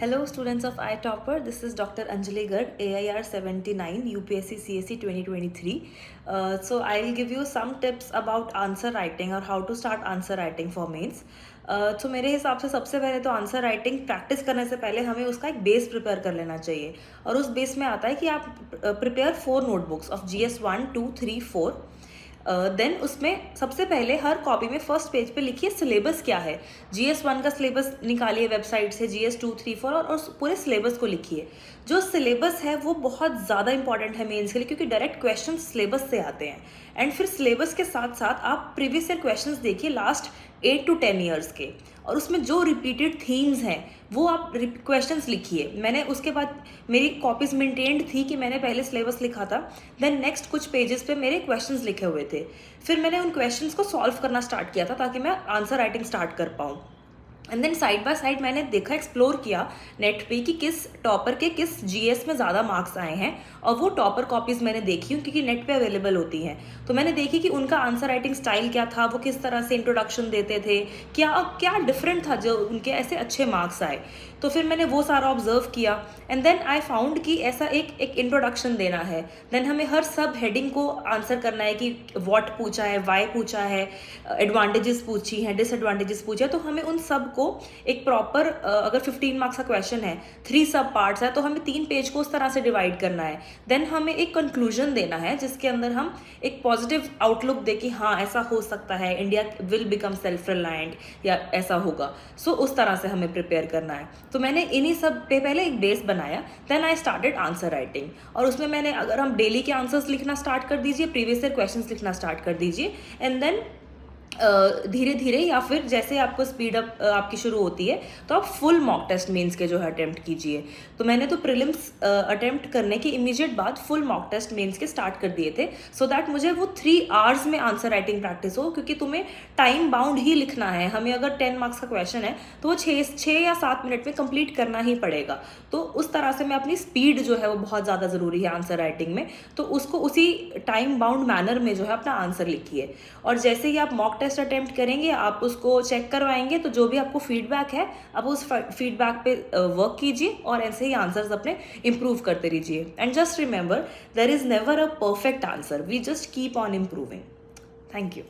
Hello students of iTopper, this is Dr. Anjali Garg, AIR 79, UPSC CSE 2023. So I'll give you some tips about answer writing or how to start answer writing for mains. तो मेरे हिसाब से सबसे पहले तो answer writing practice करने से पहले हमें उसका एक बेस प्रिपेयर कर लेना चाहिए और उस बेस में आता है कि आप prepare 4 notebooks of GS 1, 2, 3, 4. Then उसमें सबसे पहले हर कॉपी में फर्स्ट पेज पे लिखिए सिलेबस क्या है. GS 1 का सिलेबस निकालिए वेबसाइट से, GS 2, 3, 4 और उस पूरे सिलेबस को लिखिए. जो सिलेबस है वो बहुत ज़्यादा इंपॉर्टेंट है मेंस के लिए क्योंकि डायरेक्ट क्वेश्चन सिलेबस से आते हैं. एंड फिर सिलेबस के साथ साथ आप प्रीवियस ईयर क्वेश्चंस देखिए लास्ट 8 to 10 ईयर्स के, और उसमें जो रिपीटेड थीम्स हैं वो आप क्वेश्चंस लिखिए. मैंने उसके बाद मेरी कॉपीज मेंटेन्ड थी कि मैंने पहले सिलेबस लिखा था, देन नेक्स्ट कुछ पेजेस पे मेरे क्वेश्चंस लिखे हुए थे. फिर मैंने उन क्वेश्चंस को सॉल्व करना स्टार्ट किया था ताकि मैं आंसर राइटिंग स्टार्ट कर पाऊँ. And then side by side मैंने देखा, एक्सप्लोर किया नेट पे कि किस टॉपर के किस GS में ज़्यादा मार्क्स आए हैं, और वो टॉपर कॉपीज़ मैंने देखी हूँ क्योंकि नेट पे अवेलेबल होती हैं. तो मैंने देखी कि उनका आंसर राइटिंग स्टाइल क्या था, वो किस तरह से इंट्रोडक्शन देते थे, क्या क्या डिफरेंट था जो उनके ऐसे अच्छे मार्क्स आए. तो फिर मैंने वो सारा ऑब्जर्व किया एंड देन आई फाउंड कि ऐसा एक इंट्रोडक्शन देना है. देन हमें हर सब हेडिंग को आंसर करना है कि व्हाट पूछा है, वाई पूछा है, एडवांटेजेस पूछी हैं, डिसएडवांटेजेस पूछे हैं. तो हमें उन सब को एक प्रॉपर, अगर 15 मार्क्स का क्वेश्चन है, 3 सब पार्ट्स है, तो हमें 3 पेज को उस तरह से डिवाइड करना है. देन हमें एक कंक्लूजन देना है जिसके अंदर हम एक पॉजिटिव आउटलुक दे कि हाँ ऐसा हो सकता है, India will become self reliant या ऐसा होगा. सो उस तरह से हमें प्रिपेयर करना है. तो मैंने इन्हीं सब पे पहले एक बेस बनाया. Then I started answer writing, और उसमें मैंने, अगर हम डेली के आंसर्स लिखना स्टार्ट कर दीजिए, प्रीवियस ईयर क्वेश्चंस लिखना स्टार्ट कर दीजिए. एंड देन धीरे धीरे या फिर जैसे आपको स्पीड अप आपकी शुरू होती है तो आप फुल मॉक टेस्ट मेंस के जो है अटेम्प्ट कीजिए. तो मैंने तो प्रीलिम्स अटेम्प्ट करने के इमीडिएट बाद फुल मॉक टेस्ट मेंस के स्टार्ट कर दिए थे, सो दैट मुझे वो 3 आवर्स में आंसर राइटिंग प्रैक्टिस हो, क्योंकि तुम्हें टाइम बाउंड ही लिखना है. हमें अगर 10 मार्क्स का क्वेश्चन है तो वो 6 या 7 मिनट में कंप्लीट करना ही पड़ेगा. तो उस तरह से मैं अपनी स्पीड जो है वो बहुत ज़्यादा ज़रूरी है आंसर राइटिंग में, तो उसको उसी टाइम बाउंड मैनर में जो है अपना आंसर लिखिए. और जैसे ही आप मॉक टेस्ट अटेम्प्ट करेंगे, आप उसको चेक करवाएंगे, तो जो भी आपको फीडबैक है आप उस फीडबैक पे वर्क कीजिए और ऐसे ही आंसर्स अपने इंप्रूव करते रहिए. And just remember, there is never a perfect answer, we just keep on improving. Thank you.